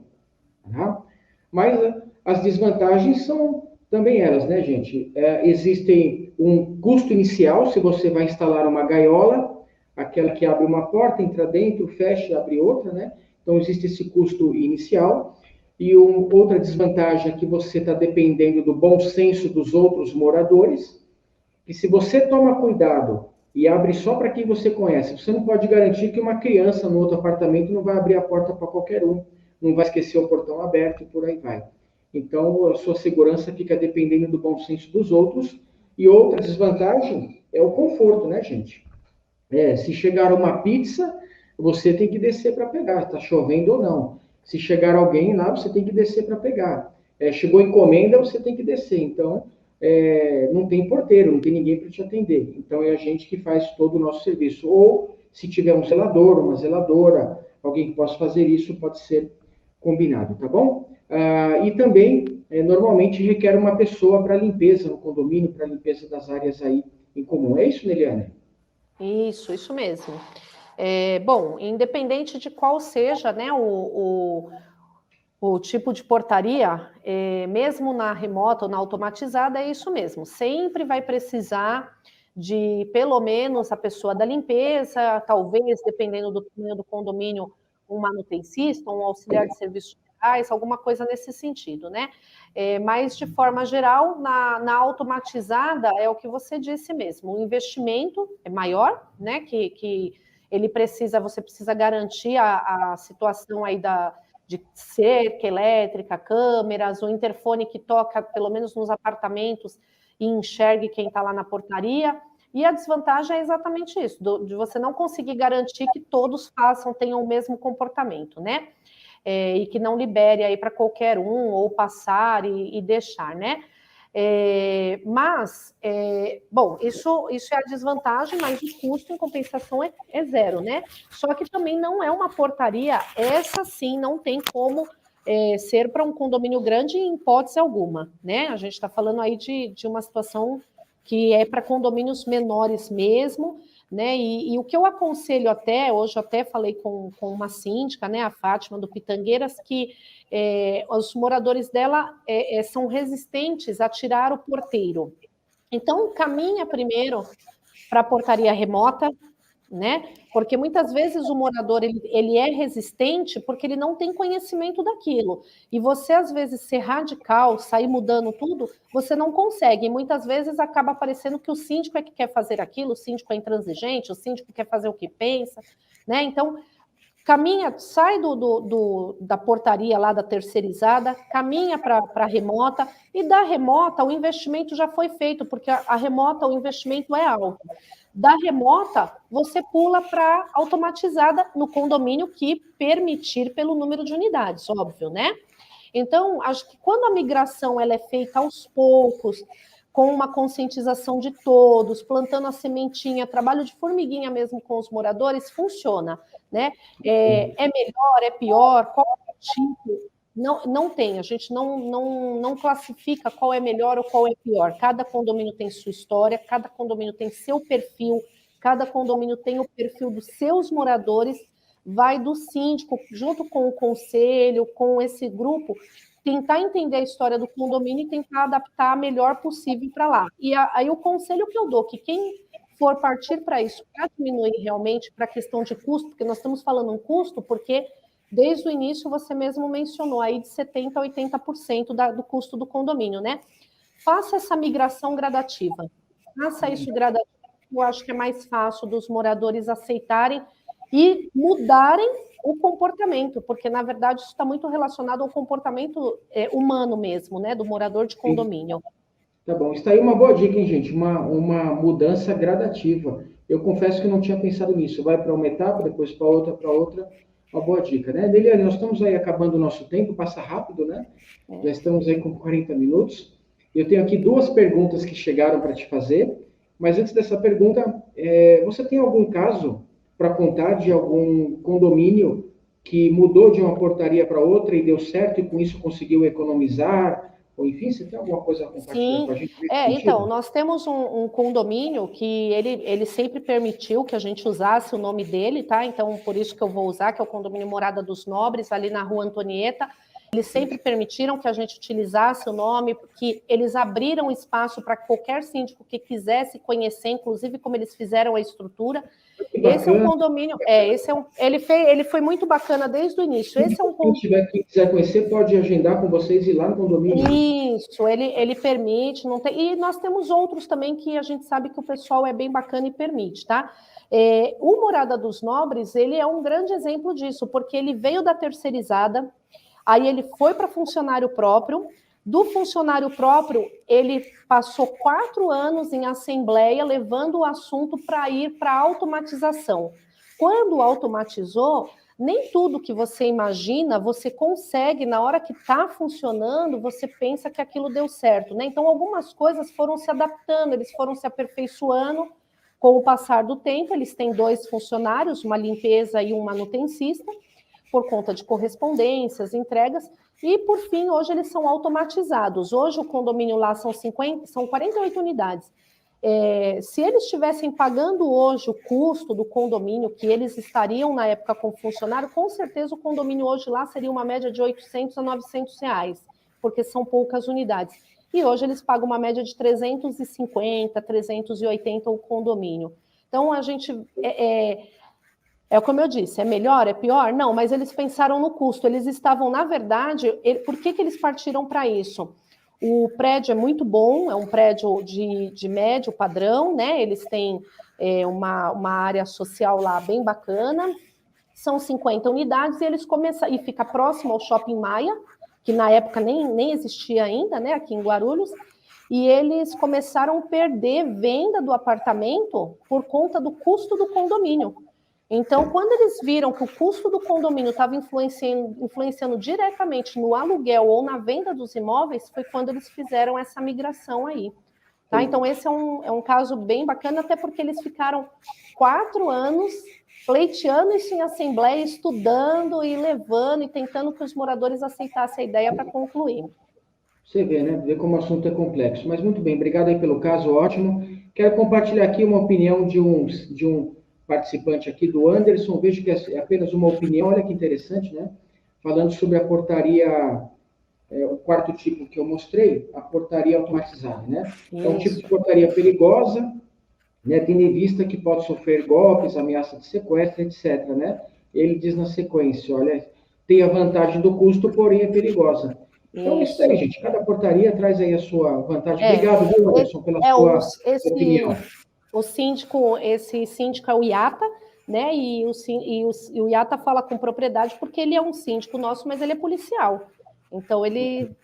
Tá? Mas as desvantagens são também elas, né, gente? Existem um custo inicial, se você vai instalar uma gaiola, aquela que abre uma porta, entra dentro, fecha, abre outra, né? Então, existe esse custo inicial. E outra desvantagem é que você está dependendo do bom senso dos outros moradores, que se você toma cuidado e abre só para quem você conhece, você não pode garantir que uma criança no outro apartamento não vai abrir a porta para qualquer um, não vai esquecer o portão aberto e por aí vai. Então, a sua segurança fica dependendo do bom senso dos outros. E outra desvantagem é o conforto, né, gente? Se chegar uma pizza, você tem que descer para pegar, está chovendo ou não. Se chegar alguém lá, você tem que descer para pegar. Chegou encomenda, você tem que descer. Então, não tem porteiro, não tem ninguém para te atender. Então, é a gente que faz todo o nosso serviço. Ou se tiver um zelador, uma zeladora, alguém que possa fazer isso, pode ser combinado, tá bom? E também, normalmente, requer uma pessoa para limpeza no condomínio, para limpeza das áreas aí em comum. É isso, Neliane? Isso mesmo. Bom, independente de qual seja, né, o tipo de portaria, mesmo na remota ou na automatizada, é isso mesmo. Sempre vai precisar de, pelo menos, a pessoa da limpeza, talvez, dependendo do tamanho do condomínio, um manutencista, um auxiliar de serviços gerais, alguma coisa nesse sentido, né? Mas, de forma geral, na automatizada, é o que você disse mesmo, o investimento é maior, né? Que você precisa garantir a situação aí de cerca elétrica, câmeras, o interfone que toca, pelo menos nos apartamentos, e enxergue quem está lá na portaria. E a desvantagem é exatamente isso, de você não conseguir garantir que todos tenham o mesmo comportamento, né? E que não libere aí para qualquer um, ou passar e deixar, né? Bom, isso é a desvantagem, mas o custo em compensação é zero, né? Só que também não é uma portaria, essa sim não tem como ser para um condomínio grande em hipótese alguma, né? A gente está falando aí de uma situação que é para condomínios menores mesmo, né? E o que eu aconselho hoje eu até falei com uma síndica, né, a Fátima do Pitangueiras, que os moradores dela são resistentes a tirar o porteiro. Então, caminha primeiro para a portaria remota, né? Porque muitas vezes o morador ele é resistente porque ele não tem conhecimento daquilo. E você, às vezes, ser radical, sair mudando tudo, você não consegue. E muitas vezes acaba parecendo que o síndico é que quer fazer aquilo, o síndico é intransigente, o síndico quer fazer o que pensa, né? Então, caminha, sai da portaria lá da terceirizada, caminha para a remota, e da remota o investimento já foi feito, porque a remota o investimento é alto. Da remota, você pula para automatizada no condomínio que permitir pelo número de unidades, óbvio, né? Então, acho que quando a migração ela é feita aos poucos, com uma conscientização de todos, plantando a sementinha, trabalho de formiguinha mesmo com os moradores, funciona, né? É melhor, é pior, qual é o tipo? Não tem, a gente não classifica qual é melhor ou qual é pior. Cada condomínio tem sua história, cada condomínio tem seu perfil, cada condomínio tem o perfil dos seus moradores, vai do síndico, junto com o conselho, com esse grupo, tentar entender a história do condomínio e tentar adaptar a melhor possível para lá. E aí o conselho que eu dou, que quem for partir para isso, para diminuir realmente, para a questão de custo, porque nós estamos falando um custo, porque desde o início você mesmo mencionou aí de 70% a 80% do custo do condomínio, né? Faça essa migração gradativa. Faça isso gradativo, eu acho que é mais fácil dos moradores aceitarem e mudarem o comportamento, porque, na verdade, isso está muito relacionado ao comportamento humano mesmo, né, do morador de condomínio. Tá bom, está aí uma boa dica, hein, gente? Uma mudança gradativa. Eu confesso que não tinha pensado nisso. Vai para uma etapa, depois para outra. Uma boa dica, né? Deliane, nós estamos aí acabando o nosso tempo, passa rápido, né? Já estamos aí com 40 minutos. Eu tenho aqui duas perguntas que chegaram para te fazer, mas antes dessa pergunta, você tem algum caso para contar de algum condomínio que mudou de uma portaria para outra e deu certo e com isso conseguiu economizar? Ou enfim, você tem alguma coisa a compartilhar com a gente? Então, nós temos um condomínio que ele sempre permitiu que a gente usasse o nome dele, tá? Então, por isso que eu vou usar, que é o condomínio Morada dos Nobres, ali na Rua Antonieta. Eles sempre permitiram que a gente utilizasse o nome, porque eles abriram espaço para qualquer síndico que quisesse conhecer, inclusive como eles fizeram a estrutura. Esse é um condomínio, ele foi muito bacana desde o início. Esse é um condomínio. Quem quiser conhecer, pode agendar com vocês e ir lá no condomínio. Isso, ele permite, não tem, e nós temos outros também que a gente sabe que o pessoal é bem bacana e permite, tá? O Morada dos Nobres, ele é um grande exemplo disso, porque ele veio da terceirizada, aí ele foi para funcionário próprio. Do funcionário próprio, ele passou 4 anos em assembleia, levando o assunto para ir para a automatização. Quando automatizou, nem tudo que você imagina, você consegue, na hora que está funcionando, você pensa que aquilo deu certo, né? Então, algumas coisas foram se adaptando, eles foram se aperfeiçoando Com o passar do tempo, eles têm 2 funcionários, uma limpeza e um manutencista, por conta de correspondências, entregas, e, por fim, hoje eles são automatizados. Hoje o condomínio lá são 48 unidades. Se eles estivessem pagando hoje o custo do condomínio, que eles estariam na época com funcionário, com certeza o condomínio hoje lá seria uma média de 800 a 900 reais, porque são poucas unidades. E hoje eles pagam uma média de 350, 380 o condomínio. Então, a gente... como eu disse, é melhor, é pior? Não, mas eles pensaram no custo. Eles estavam, na verdade... Por que eles partiram para isso? O prédio é muito bom, é um prédio de médio padrão, né? Eles têm uma área social lá bem bacana. São 50 unidades e eles começam... E fica próximo ao Shopping Maia, que na época nem existia ainda, né, aqui em Guarulhos, e eles começaram a perder venda do apartamento por conta do custo do condomínio. Então, quando eles viram que o custo do condomínio estava influenciando diretamente no aluguel ou na venda dos imóveis, foi quando eles fizeram essa migração aí. Tá? Então, esse é um caso bem bacana, até porque eles ficaram 4 anos pleiteando isso em assembleia, estudando e levando e tentando que os moradores aceitassem a ideia para concluir. Você vê, né? Vê como o assunto é complexo. Mas muito bem, obrigado aí pelo caso, ótimo. Quero compartilhar aqui uma opinião de um participante aqui, do Anderson. Vejo que é apenas uma opinião, olha que interessante, né? Falando sobre a portaria, o quarto tipo que eu mostrei, a portaria automatizada, né? É um tipo de portaria perigosa, né, tendo em vista que pode sofrer golpes, ameaça de sequestro, etc. Né? Ele diz na sequência, olha, tem a vantagem do custo, porém é perigosa. Então é isso aí, gente. Cada portaria traz aí a sua vantagem. Obrigado, viu, Anderson, pela sua opinião. Esse síndico é o IATA, né? E o IATA fala com propriedade porque ele é um síndico nosso, mas ele é policial. Então ele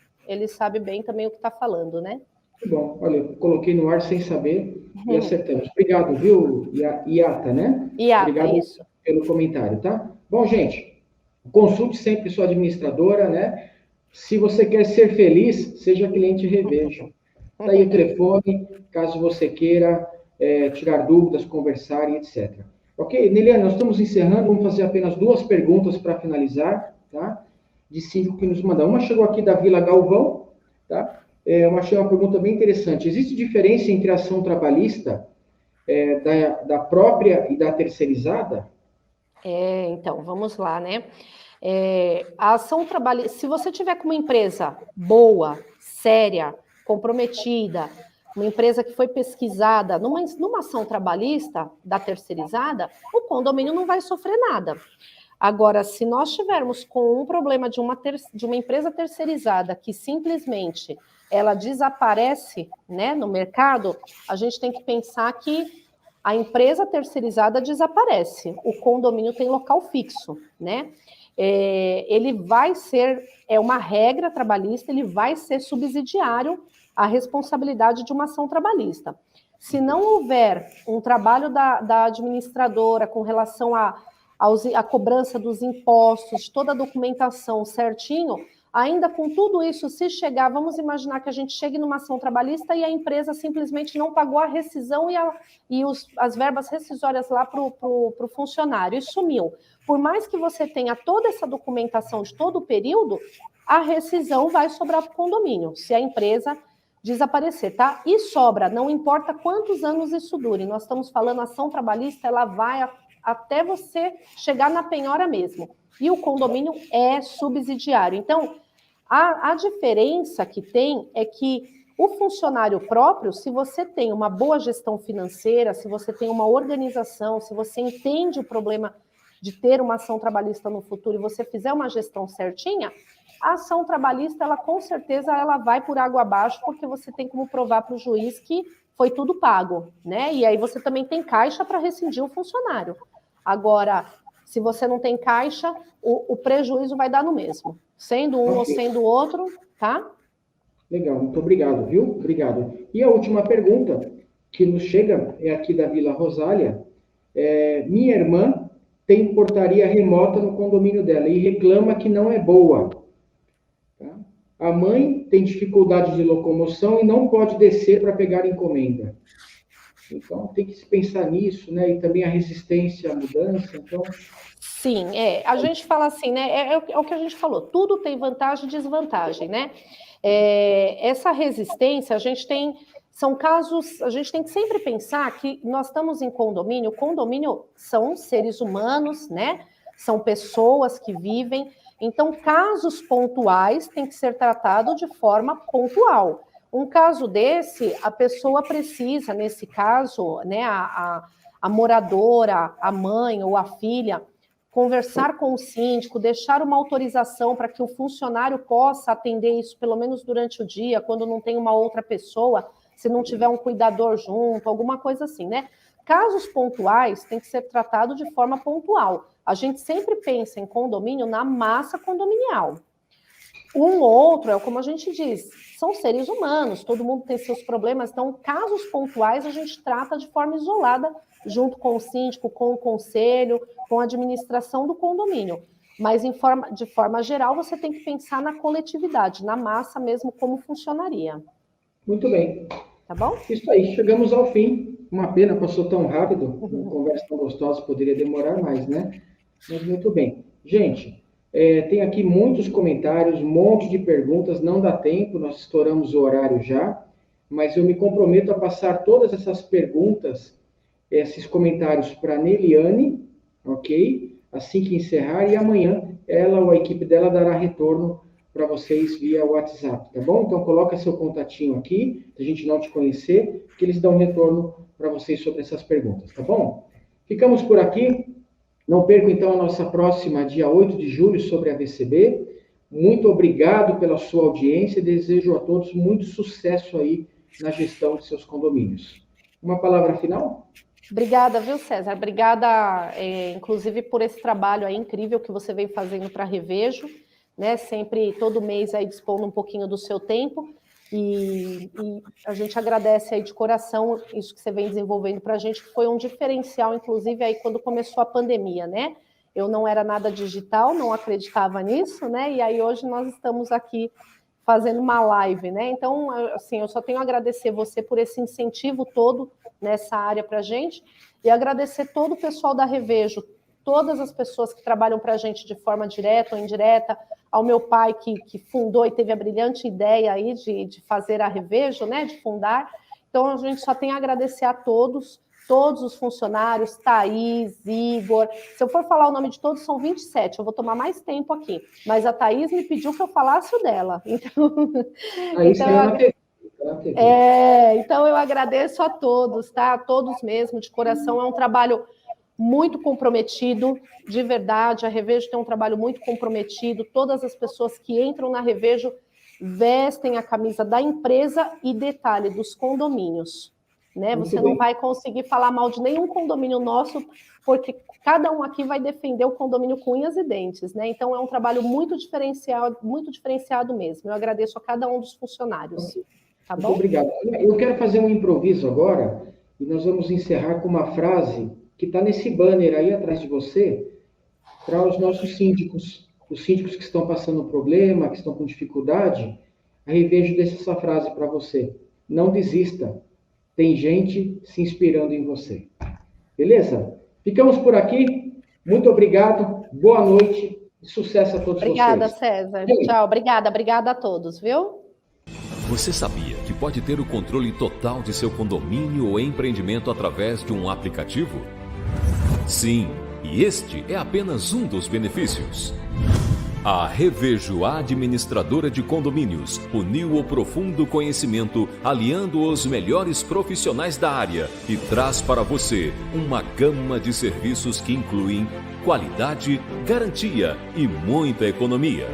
sabe bem também o que está falando, né? Muito bom. Olha, eu coloquei no ar sem saber e acertamos. Obrigado, viu, IATA, né? IATA, obrigado isso. Pelo comentário, tá? Bom, gente, consulte sempre sua administradora, né? Se você quer ser feliz, seja cliente Revejo. Tá aí o telefone, caso você queira tirar dúvidas, conversar e etc. Ok? Neliane, nós estamos encerrando, vamos fazer apenas 2 perguntas para finalizar, tá? De 5 que nos mandaram. Uma chegou aqui da Vila Galvão, tá? Eu achei uma pergunta bem interessante. Existe diferença entre a ação trabalhista da própria e da terceirizada? Então, vamos lá, né? A ação trabalhista, se você tiver com uma empresa boa, séria, comprometida, uma empresa que foi pesquisada numa ação trabalhista da terceirizada, o condomínio não vai sofrer nada. Agora, se nós tivermos com um problema de uma empresa terceirizada que simplesmente ela desaparece, né, no mercado, a gente tem que pensar que a empresa terceirizada desaparece, o condomínio tem local fixo, né? Ele vai ser, uma regra trabalhista, ele vai ser subsidiário à responsabilidade de uma ação trabalhista. Se não houver um trabalho da administradora com relação à cobrança dos impostos, toda a documentação certinho, ainda com tudo isso, se chegar, vamos imaginar que a gente chegue numa ação trabalhista e a empresa simplesmente não pagou a rescisão e as verbas rescisórias lá para o funcionário e sumiu. Por mais que você tenha toda essa documentação de todo o período, a rescisão vai sobrar para o condomínio, se a empresa desaparecer, tá? E sobra, não importa quantos anos isso dure. Nós estamos falando, ação trabalhista, ela vai até você chegar na penhora mesmo. E o condomínio é subsidiário. Então, a diferença que tem é que o funcionário próprio, se você tem uma boa gestão financeira, se você tem uma organização, se você entende o problema de ter uma ação trabalhista no futuro e você fizer uma gestão certinha, a ação trabalhista, ela com certeza ela vai por água abaixo, porque você tem como provar para o juiz que foi tudo pago, né? E aí você também tem caixa para rescindir o funcionário. Agora, se você não tem caixa, o prejuízo vai dar no mesmo. Sendo um ou sendo o outro, tá? Legal, muito obrigado, viu? Obrigado. E a última pergunta que nos chega é aqui da Vila Rosália. Minha irmã tem portaria remota no condomínio dela e reclama que não é boa. Tá? A mãe tem dificuldade de locomoção e não pode descer para pegar encomenda. Então, tem que se pensar nisso, né? E também a resistência à mudança, então... Sim, a gente fala assim, né? É o que a gente falou, tudo tem vantagem e desvantagem, né? Essa resistência, são casos, a gente tem que sempre pensar que nós estamos em condomínio são seres humanos, né? São pessoas que vivem, então casos pontuais têm que ser tratados de forma pontual. Um caso desse, a pessoa precisa, nesse caso, né, a moradora, a mãe ou a filha, conversar com o síndico, deixar uma autorização para que o funcionário possa atender isso, pelo menos durante o dia, quando não tem uma outra pessoa, se não tiver um cuidador junto, alguma coisa assim, né? Casos pontuais têm que ser tratados de forma pontual. A gente sempre pensa em condomínio na massa condominial. Um ou outro, como a gente diz, são seres humanos, todo mundo tem seus problemas, então casos pontuais a gente trata de forma isolada, junto com o síndico, com o conselho, com a administração do condomínio. Mas de forma geral, você tem que pensar na coletividade, na massa mesmo, como funcionaria. Muito bem. Tá bom? Isso aí, chegamos ao fim. Uma pena, passou tão rápido. Uma conversa tão gostosa, poderia demorar mais, né? Mas muito bem. Gente, tem aqui muitos comentários, um monte de perguntas, não dá tempo, nós estouramos o horário já, mas eu me comprometo a passar todas essas perguntas, esses comentários para a Neliane, ok? Assim que encerrar, e amanhã ela ou a equipe dela dará retorno para vocês via WhatsApp, tá bom? Então, coloca seu contatinho aqui, se a gente não te conhecer, que eles dão retorno para vocês sobre essas perguntas, tá bom? Ficamos por aqui. Não percam, então, a nossa próxima, dia 8 de julho, sobre a VCB. Muito obrigado pela sua audiência e desejo a todos muito sucesso aí na gestão de seus condomínios. Uma palavra final? Obrigada, viu, César? Obrigada, inclusive, por esse trabalho aí incrível que você vem fazendo para Revejo, né? Sempre, todo mês, aí dispondo um pouquinho do seu tempo. E a gente agradece aí de coração isso que você vem desenvolvendo para a gente, que foi um diferencial, inclusive, aí quando começou a pandemia, né? Eu não era nada digital, não acreditava nisso, né? E aí hoje nós estamos aqui fazendo uma live, né? Então, assim, eu só tenho a agradecer você por esse incentivo todo nessa área para a gente e agradecer todo o pessoal da Revejo, todas as pessoas que trabalham para a gente de forma direta ou indireta, ao meu pai que fundou e teve a brilhante ideia aí de fazer a Revejo, né, de fundar. Então, a gente só tem a agradecer a todos os funcionários, Thaís, Igor. Se eu for falar o nome de todos, são 27, eu vou tomar mais tempo aqui. Mas a Thaís me pediu que eu falasse o dela. Então eu agradeço a todos, tá? A todos mesmo, de coração. É um trabalho muito comprometido, de verdade. A Revejo tem um trabalho muito comprometido. Todas as pessoas que entram na Revejo vestem a camisa da empresa e, detalhe, dos condomínios. Né? Você não vai conseguir falar mal de nenhum condomínio nosso, porque cada um aqui vai defender o condomínio com unhas e dentes. Né? Então, é um trabalho muito diferenciado mesmo. Eu agradeço a cada um dos funcionários. Tá bom? Muito obrigado. Eu quero fazer um improviso agora, e nós vamos encerrar com uma frase que está nesse banner aí atrás de você, para os nossos síndicos, os síndicos que estão passando problema, que estão com dificuldade. A Revejo deixa essa frase para você. Não desista, tem gente se inspirando em você. Beleza? Ficamos por aqui. Muito obrigado, boa noite e sucesso a todos vocês. Obrigada, César. Tchau, obrigada a todos, viu? Você sabia que pode ter o controle total de seu condomínio ou empreendimento através de um aplicativo? Sim, e este é apenas um dos benefícios. A Revejo, administradora de condomínios, uniu o profundo conhecimento, aliando os melhores profissionais da área e traz para você uma gama de serviços que incluem qualidade, garantia e muita economia.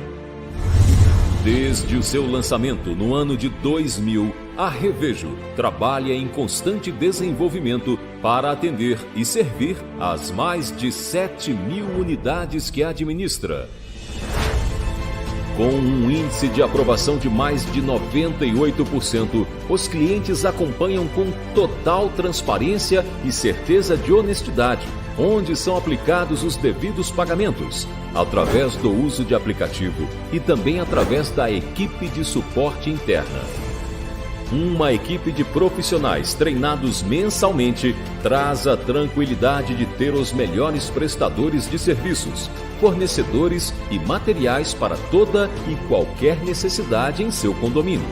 Desde o seu lançamento no ano de 2000, a Revejo trabalha em constante desenvolvimento para atender e servir as mais de 7.000 unidades que administra. Com um índice de aprovação de mais de 98%, os clientes acompanham com total transparência e certeza de honestidade, onde são aplicados os devidos pagamentos, através do uso de aplicativo e também através da equipe de suporte interna. Uma equipe de profissionais treinados mensalmente traz a tranquilidade de ter os melhores prestadores de serviços, fornecedores e materiais para toda e qualquer necessidade em seu condomínio.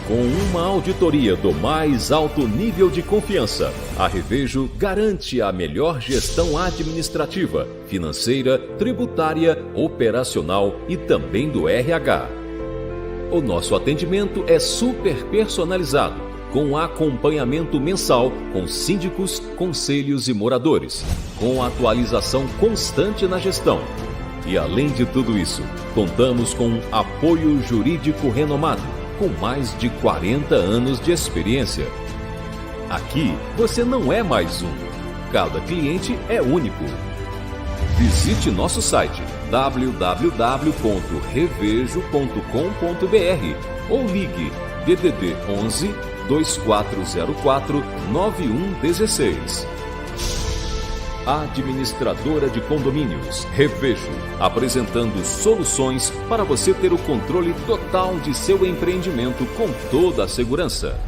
Com uma auditoria do mais alto nível de confiança, a Revejo garante a melhor gestão administrativa, financeira, tributária, operacional e também do RH. O nosso atendimento é super personalizado, com acompanhamento mensal com síndicos, conselhos e moradores, com atualização constante na gestão. E além de tudo isso, contamos com apoio jurídico renomado, com mais de 40 anos de experiência. Aqui você não é mais um. Cada cliente é único. Visite nosso site www.revejo.com.br ou ligue DDD 11 2404 9116. Administradora de Condomínios, Revejo, apresentando soluções para você ter o controle total de seu empreendimento com toda a segurança.